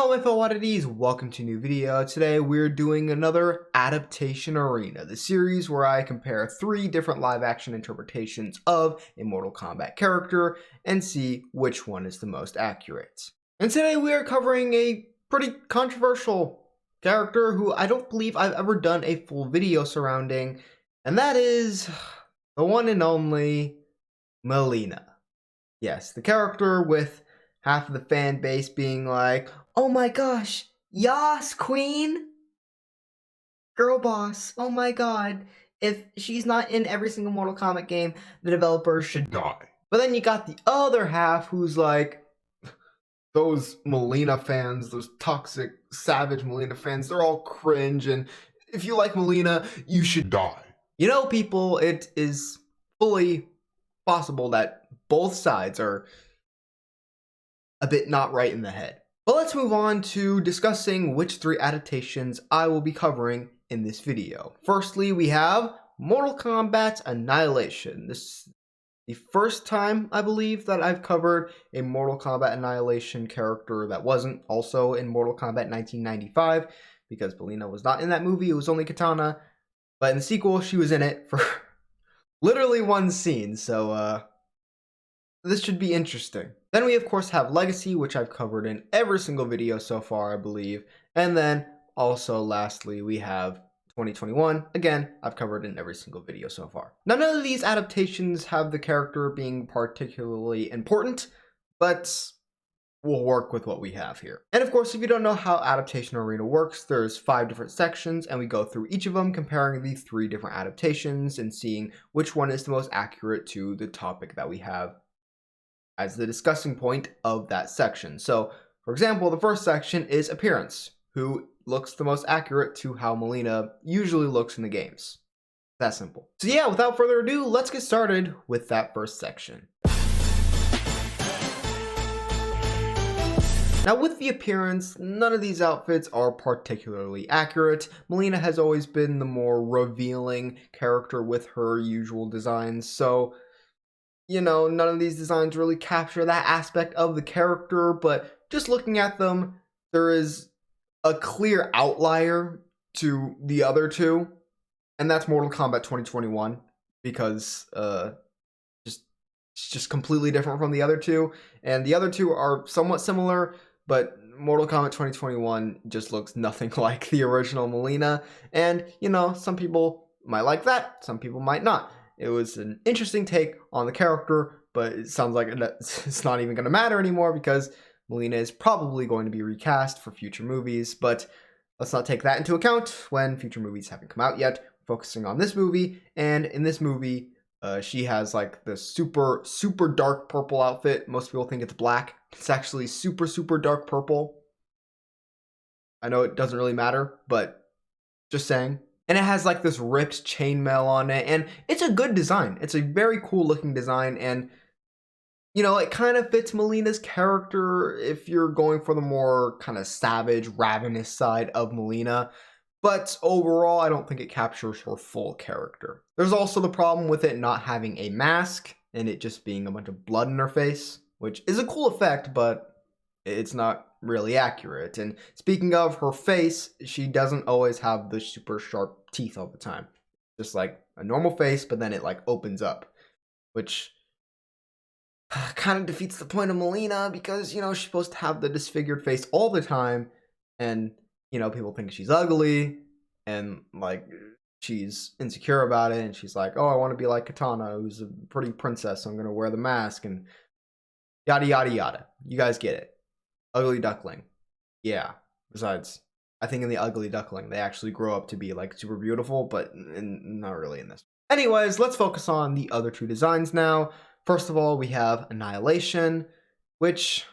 Hello my fellow oddities, welcome to a new video. Today we're doing another Adaptation Arena, the series where I compare 3 different live action interpretations of a Mortal Kombat character and see which one is the most accurate. And today we are covering a pretty controversial character who I don't believe I've ever done a full video surrounding, and that is the one and only Mileena. Yes, the character with half of the fan base being like, oh my gosh, yas, queen, girl boss, oh my god. If she's not in every single Mortal Kombat game, the developers should die. But then you got the other half who's like, those Mileena fans, those toxic, savage Mileena fans, they're all cringe, and if you like Mileena, you should die. You know, people, it is fully possible that both sides are a bit not right in the head. But let's move on to discussing which 3 adaptations I will be covering in this video. Firstly, we have Mortal Kombat Annihilation. This is the first time, I believe, that I've covered a Mortal Kombat Annihilation character that wasn't also in Mortal Kombat 1995, because Mileena was not in that movie, it was only Katana. But in the sequel, she was in it for literally one scene, so this should be interesting. Then we of course have Legacy, which I've covered in every single video so far, I believe. And then also lastly, we have 2021. Again, I've covered in every single video so far. Now, none of these adaptations have the character being particularly important, but we'll work with what we have here. And of course, if you don't know how Adaptation Arena works, there's 5 different sections, and we go through each of them, comparing the 3 different adaptations and seeing which one is the most accurate to the topic that we have as the discussing point of that section. So, for example, the first section is appearance, who looks the most accurate to how Mileena usually looks in the games. That simple. So yeah, without further ado, let's get started with that first section. Now, with the appearance, none of these outfits are particularly accurate. Mileena has always been the more revealing character with her usual designs, so you know, none of these designs really capture that aspect of the character, but just looking at them, there is a clear outlier to the other 2, and that's Mortal Kombat 2021, because it's just completely different from the other 2, and the other 2 are somewhat similar, but Mortal Kombat 2021 just looks nothing like the original Mileena, and, you know, some people might like that, some people might not. It was an interesting take on the character, but it sounds like it's not even going to matter anymore because Mileena is probably going to be recast for future movies, but let's not take that into account when future movies haven't come out yet. We're focusing on this movie, and in this movie, she has like the super dark purple outfit. Most people think it's black. It's actually super dark purple. I know it doesn't really matter, but just saying. And it has like this ripped chainmail on it, and it's a good design. It's a very cool looking design, and you know, it kind of fits Mileena's character if you're going for the more kind of savage, ravenous side of Mileena. But overall, I don't think it captures her full character. There's also the problem with it not having a mask and it just being a bunch of blood in her face, which is a cool effect, but it's not really accurate. And speaking of her face, she doesn't always have the super sharp teeth all the time. Just like a normal face, but then it like opens up, which kind of defeats the point of Mileena because, you know, she's supposed to have the disfigured face all the time, and, you know, people think she's ugly and like she's insecure about it, and she's like, oh, I want to be like Katana, who's a pretty princess, so I'm gonna wear the mask and yada yada yada. You guys get it. Ugly duckling. Yeah. Besides, I think in the ugly duckling, they actually grow up to be like super beautiful, but not really in this. Anyways, let's focus on the other 2 designs now. First of all, we have Annihilation, which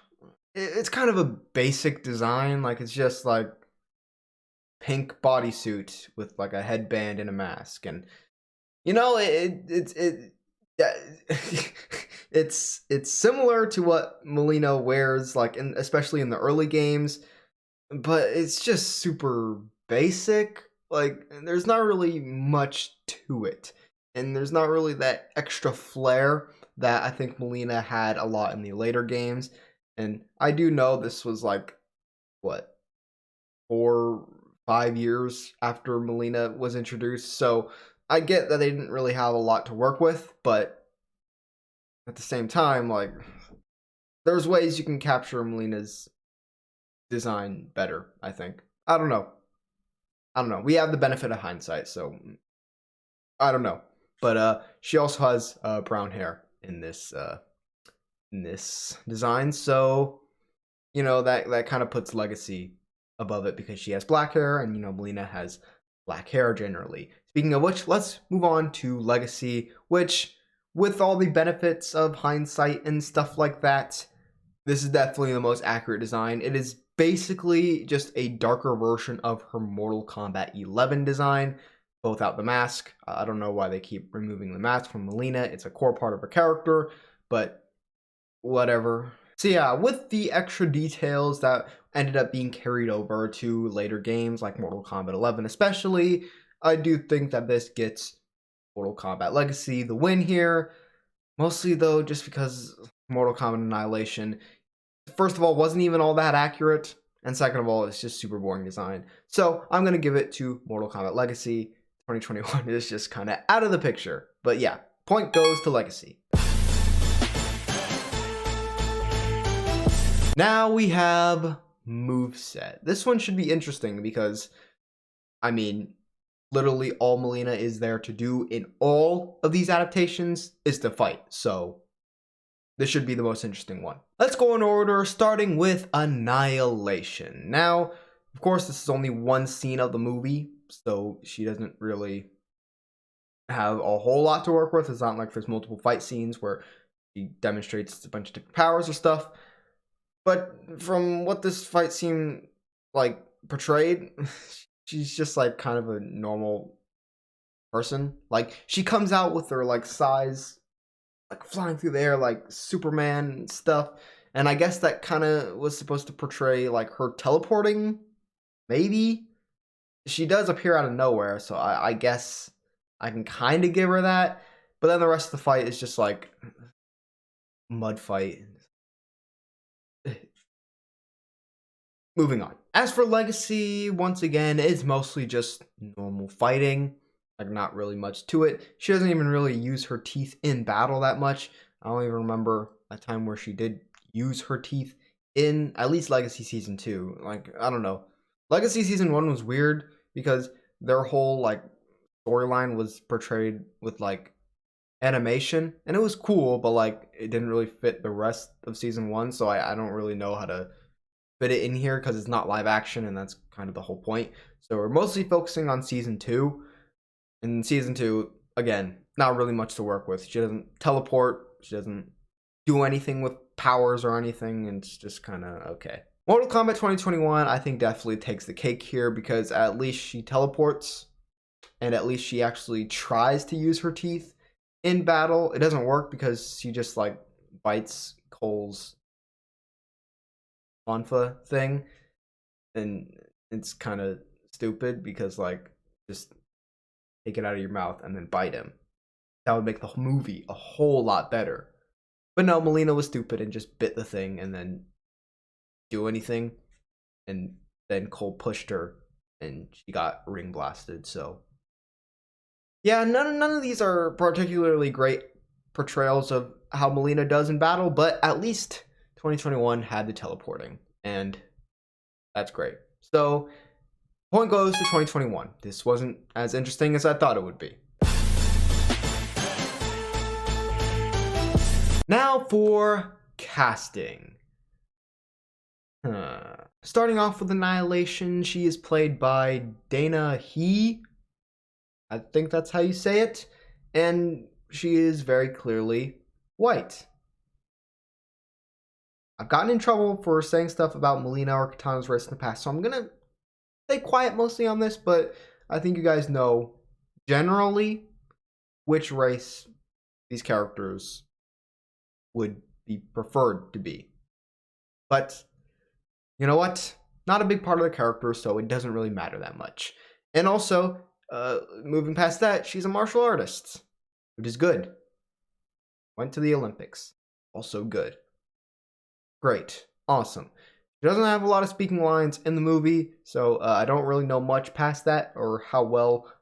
it's kind of a basic design. Like, it's just like pink bodysuit with like a headband and a mask, and you know, it's similar to what Mileena wears, like especially in the early games, but it's just super basic. Like, there's not really much to it, and there's not really that extra flair that I think Mileena had a lot in the later games. And I do know this was like what, 4, 5 years after Mileena was introduced. So I get that they didn't really have a lot to work with, but at the same time, like, there's ways you can capture Melina's design better, I think. I don't know. We have the benefit of hindsight, so I don't know. But she also has brown hair in this design, so that kind of puts Legacy above it because she has black hair, and Mileena has black hair generally. Speaking of which, let's move on to Legacy, which, with all the benefits of hindsight and stuff like that, this is definitely the most accurate design. It is basically just a darker version of her Mortal Kombat 11 design, both out the mask. I don't know why they keep removing the mask from Mileena. It's a core part of her character, but whatever. So yeah, with the extra details that ended up being carried over to later games like Mortal Kombat 11 especially, I do think that this gets Mortal Kombat Legacy the win here. Mostly though, just because Mortal Kombat Annihilation, first of all, wasn't even all that accurate, and second of all, it's just super boring design. So I'm going to give it to Mortal Kombat Legacy. 2021 is just kind of out of the picture. But yeah, point goes to Legacy. Now we have MOVESET. This one should be interesting because, I mean, literally all Mileena is there to do in all of these adaptations is to fight. So this should be the most interesting one. Let's go in order, starting with Annihilation. Now, of course, this is only one scene of the movie, so she doesn't really have a whole lot to work with. It's not like there's multiple fight scenes where she demonstrates a bunch of different powers or stuff. But from what this fight scene like portrayed, she's just like kind of a normal person. Like, she comes out with her like size, like flying through the air like Superman and stuff. And I guess that kind of was supposed to portray like her teleporting, maybe. She does appear out of nowhere, so I guess I can kind of give her that. But then the rest of the fight is just like mud fight. Moving on. As for Legacy, once again, it's mostly just normal fighting. Like, not really much to it. She doesn't even really use her teeth in battle that much. I don't even remember a time where she did use her teeth in at least Legacy Season 2. Like, I don't know. Legacy Season 1 was weird because their whole, like, storyline was portrayed with, like, animation. And it was cool, but, like, it didn't really fit the rest of Season 1. So I don't really know how to fit it in here because it's not live action, and that's kind of the whole point. So we're mostly focusing on Season 2. In Season 2, again, not really much to work with. She doesn't teleport. She doesn't do anything with powers or anything, and it's just kind of okay. Mortal Kombat 2021, I think, definitely takes the cake here because at least she teleports, and at least she actually tries to use her teeth in battle. It doesn't work because she just, like, bites Cole's Fonfa thing, and it's kind of stupid because, like, just take it out of your mouth and then bite him. That would make the movie a whole lot better. But no, Mileena was stupid and just bit the thing and then do anything, and then Cole pushed her and she got ring blasted. So yeah, none of these are particularly great portrayals of how Mileena does in battle, but at least 2021 had the teleporting, and that's great. So point goes to 2021. This wasn't as interesting as I thought it would be. Now for casting. Starting off with Annihilation, she is played by Dana He. I think that's how you say it. And she is very clearly white. I've gotten in trouble for saying stuff about Mileena or Katana's race in the past, so I'm gonna stay quiet mostly on this, but I think you guys know generally which race these characters would be preferred to be. But you know what? Not a big part of the character, so it doesn't really matter that much. And also, moving past that, she's a martial artist, which is good. Went to the Olympics, also good. Great, awesome. She doesn't have a lot of speaking lines in the movie, so I don't really know much past that or how well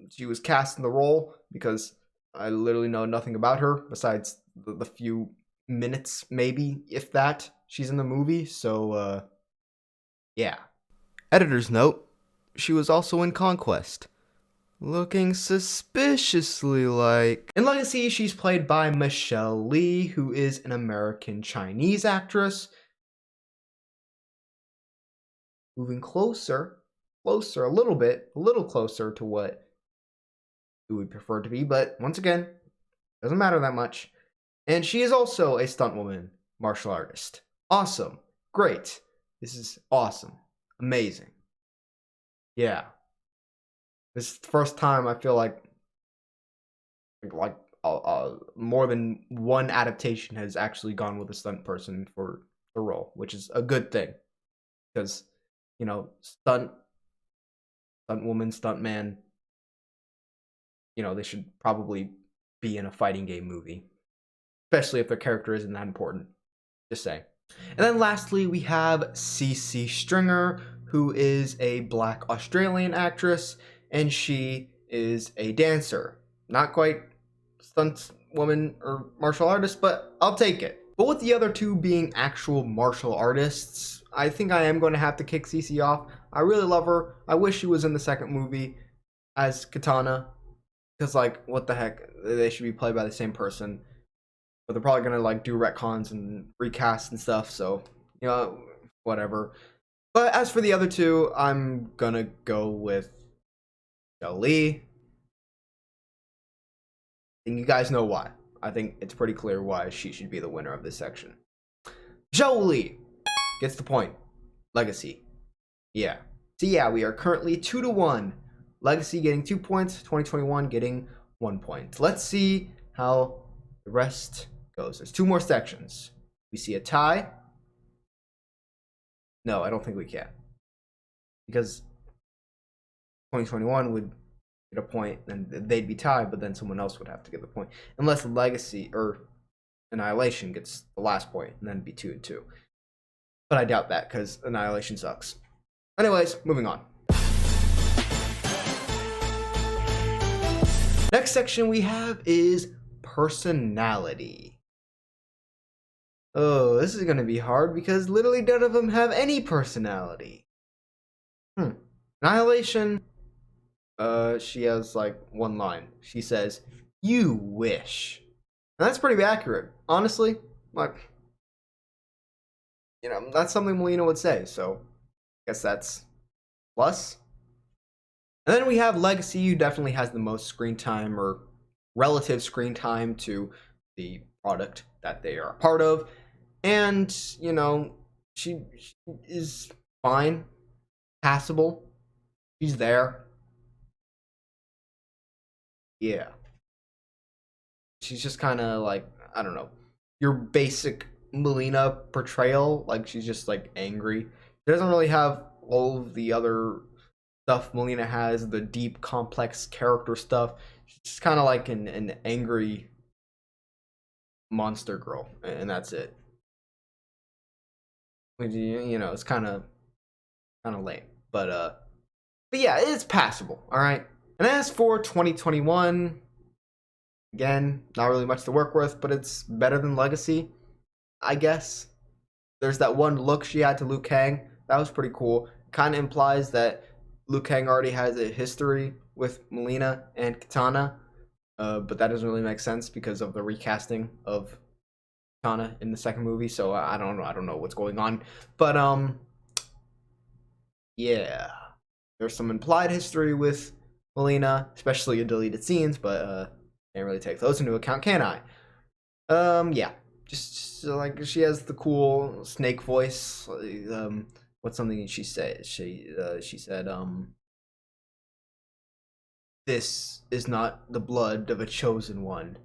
she was cast in the role because I literally know nothing about her besides the few minutes, maybe, if that, she's in the movie. So, yeah. Editor's note, she was also in Conquest, looking suspiciously like... In Legacy, she's played by Michelle Lee, who is an American Chinese actress. Moving closer, a little closer to what we would prefer to be, but once again, doesn't matter that much. And she is also a stuntwoman, martial artist. Awesome. Great. This is awesome. Amazing. Yeah. This is the first time I feel like more than one adaptation has actually gone with a stunt person for the role, which is a good thing. Because, you know, stunt woman, stunt man, you know, they should probably be in a fighting game movie. Especially if their character isn't that important. Just saying. And then lastly, we have CC Stringer, who is a Black Australian actress, and she is a dancer. Not quite stunt woman or martial artist, but I'll take it. But with the other two being actual martial artists, I think I am going to have to kick CC off. I really love her. I wish she was in the second movie as Katana, because, like, what the heck? They should be played by the same person. But they're probably going to, like, do retcons and recast and stuff, so, you know, whatever. But as for the other two, I'm going to go with Jolie. And you guys know why. I think it's pretty clear why she should be the winner of this section. Jolie gets the point. Legacy. Yeah. So yeah, we are currently 2-1. Legacy getting 2 points, 2021 getting 1 point. Let's see how the rest goes. There's 2 more sections. We see a tie. No, I don't think we can. Because 2021 would get a point and they'd be tied, but then someone else would have to get the point. Unless Legacy or Annihilation gets the last point, and then it'd be 2-2. But I doubt that because Annihilation sucks. Anyways, moving on. Next section we have is personality. Oh, this is going to be hard because literally none of them have any personality. Annihilation, she has like one line. She says, "You wish." And that's pretty accurate. Honestly, like, you know, that's something Mileena would say, so I guess that's plus. And then we have Legacy, who definitely has the most screen time or relative screen time to the product that they are a part of. And, you know, she is fine, passable. She's there. Yeah. She's just kind of like, I don't know, your basic Mileena portrayal. Like, she's just like angry. She doesn't really have all of the other stuff Mileena has, the deep, complex character stuff. She's kind of like an angry monster girl, and that's it. You know, it's kind of lame, but yeah, it's passable. All right. And as for 2021, again, not really much to work with, but it's better than Legacy, I guess. There's that one look she had to Liu Kang. That was pretty cool. Kind of implies that Liu Kang already has a history with Mileena and Katana, but that doesn't really make sense because of the recasting of Katana in the second movie. So I don't know. I don't know what's going on, but yeah, there's some implied history with Mileena, especially in deleted scenes, but can't really take those into account, can I? Yeah, just like she has the cool snake voice. What's something she said? She said, "This is not the blood of a chosen one.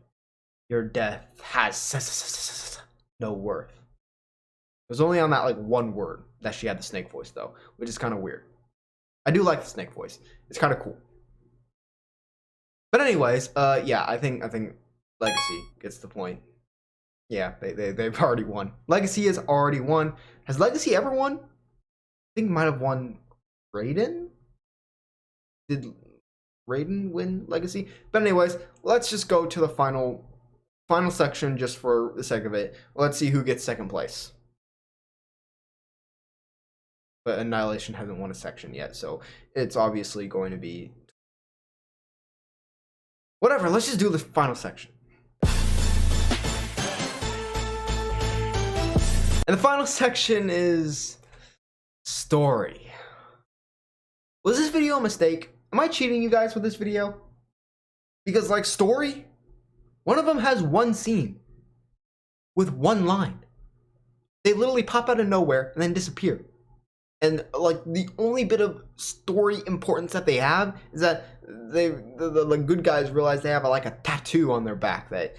Your death has no worth." It was only on that like one word that she had the snake voice though, which is kind of weird. I do like the snake voice. It's kind of cool. But anyways, yeah, I think Legacy gets the point. Yeah, they've already won. Legacy has already won. Has Legacy ever won? I think it might have won Raiden? Did Raiden win Legacy? But anyways, let's just go to the final section just for the sake of it. Let's see who gets second place. But Annihilation hasn't won a section yet, so it's obviously going to be whatever. Let's just do the final section. And the final section is story. Was this video a mistake? Am I cheating you guys with this video? Because like story, one of them has one scene with one line. They literally pop out of nowhere and then disappear. And like the only bit of story importance that they have is that the good guys realize they have like a tattoo on their back that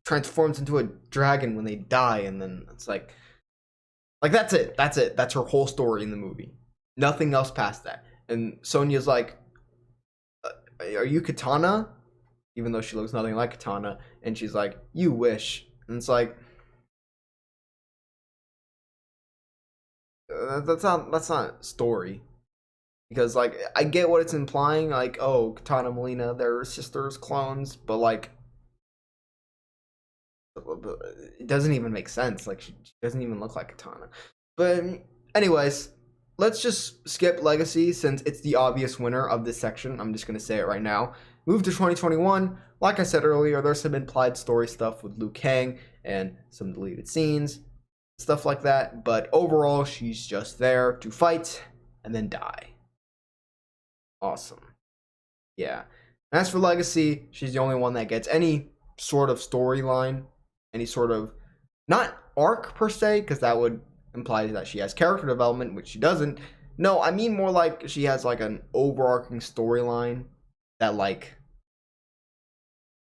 transforms into a dragon when they die, and then it's like that's it. That's her whole story in the movie. Nothing else past that. And Sonya's like, "Are you Katana?" Even though she looks nothing like Katana, and she's like, "You wish." And it's like, that's not story. Because like I get what it's implying, like, oh, Katana, Mileena, they're sisters, clones, but like it doesn't even make sense. Like she doesn't even look like Katana. But anyways, let's just skip Legacy since it's the obvious winner of this section. I'm just gonna say it right now. Move to 2021. Like I said earlier, there's some implied story stuff with Liu Kang and some deleted scenes, stuff like that. But overall, she's just there to fight and then die. Awesome. Yeah. As for Legacy, she's the only one that gets any sort of storyline, any sort of, not arc per se, because that would imply that she has character development, which she doesn't. No, I mean more like she has like an overarching storyline that like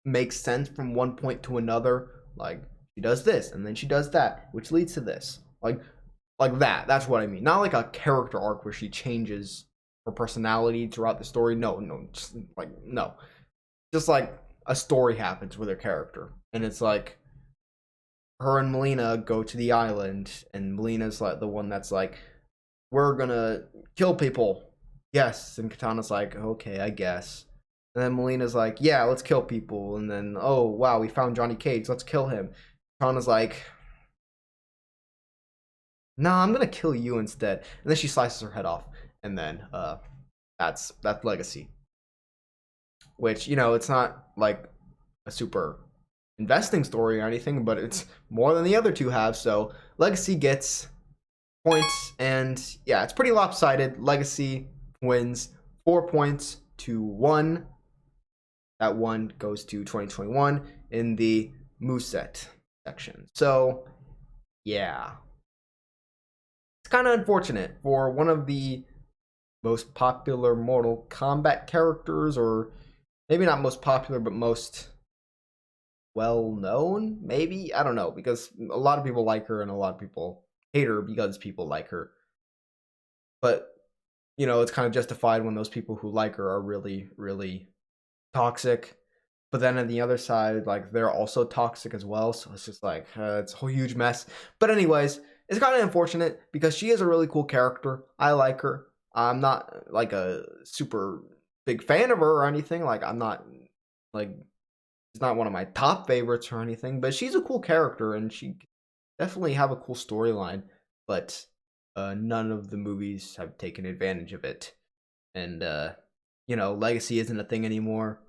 makes sense from one point to another. Like she does this and then she does that, which leads to this. Like that. That's what I mean. Not like a character arc where she changes her personality throughout the story. No, just like no. Just like a story happens with her character. And it's like her and Mileena go to the island, and Melina's like the one that's like, we're gonna kill people. Yes. And Katana's like, okay, I guess. And then Melina's like, yeah, let's kill people. And then, oh wow, we found Johnny Cage, let's kill him. Katana's like, nah, I'm gonna kill you instead. And then she slices her head off. And then that's Legacy. Which, you know, it's not like a super investing story or anything, but it's more than the other two have. So Legacy gets points, and yeah, it's pretty lopsided. Legacy wins 4 points to 1. That one goes to 2021 in the MOVESET section. So yeah, it's kind of unfortunate for one of the most popular Mortal Kombat characters, or maybe not most popular, but most well known, maybe, I don't know, because a lot of people like her and a lot of people hate her because people like her. But you know, it's kind of justified when those people who like her are really, really toxic. But then on the other side, like they're also toxic as well. So it's just like it's a whole huge mess. But anyways, it's kind of unfortunate because she is a really cool character. I like her. I'm not like a super big fan of her or anything. Like I'm not like, she's not one of my top favorites or anything, but she's a cool character and she definitely have a cool storyline. But none of the movies have taken advantage of it. And you know, Legacy isn't a thing anymore.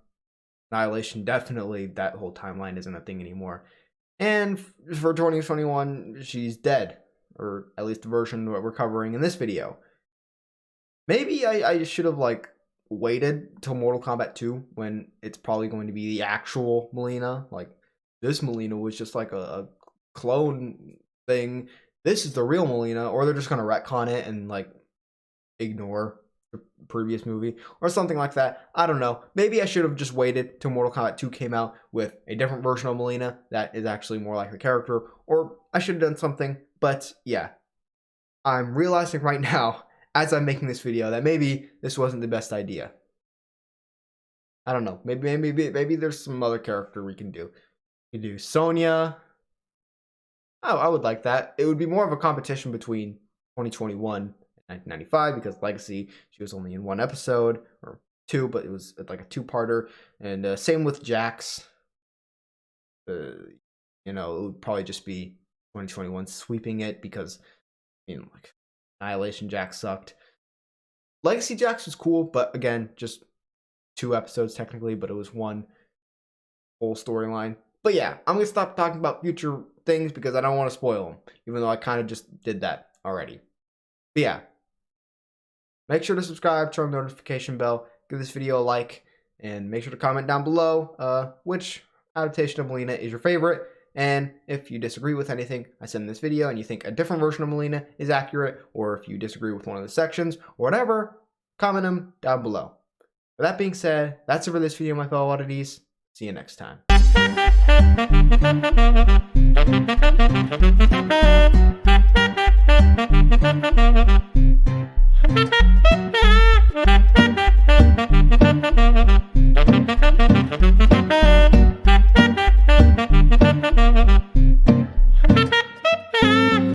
Annihilation, definitely, that whole timeline isn't a thing anymore. And for 2021, she's dead, or at least the version that we're covering in this video. Maybe I should have like waited till Mortal Kombat 2 when it's probably going to be the actual Mileena. Like this Mileena was just like a clone thing. This is the real Mileena, or they're just gonna retcon it and like ignore the previous movie or something like that. I don't know. Maybe I should have just waited till Mortal Kombat 2 came out with a different version of Mileena that is actually more like the character, or I should have done something. But yeah, I'm realizing right now as I'm making this video that maybe this wasn't the best idea. I don't know. Maybe there's some other character we can do. We can do Sonya. I would like that. It would be more of a competition between 2021 and 1995 because Legacy, she was only in one episode or two, but it was like a two-parter. And same with Jax. You know, it would probably just be 2021 sweeping it because, you know, like Annihilation Jax sucked. Legacy Jax was cool, but again, just 2 episodes technically, but it was one whole storyline. But yeah, I'm gonna stop talking about future things because I don't want to spoil them, even though I kind of just did that already. But yeah, make sure to subscribe, turn on the notification bell, give this video a like, and make sure to comment down below which adaptation of Mileena is your favorite. And if you disagree with anything I said in this video and you think a different version of Mileena is accurate, or if you disagree with one of the sections, or whatever, comment them down below. With that being said, that's it for this video, my fellow oddities. See you next time.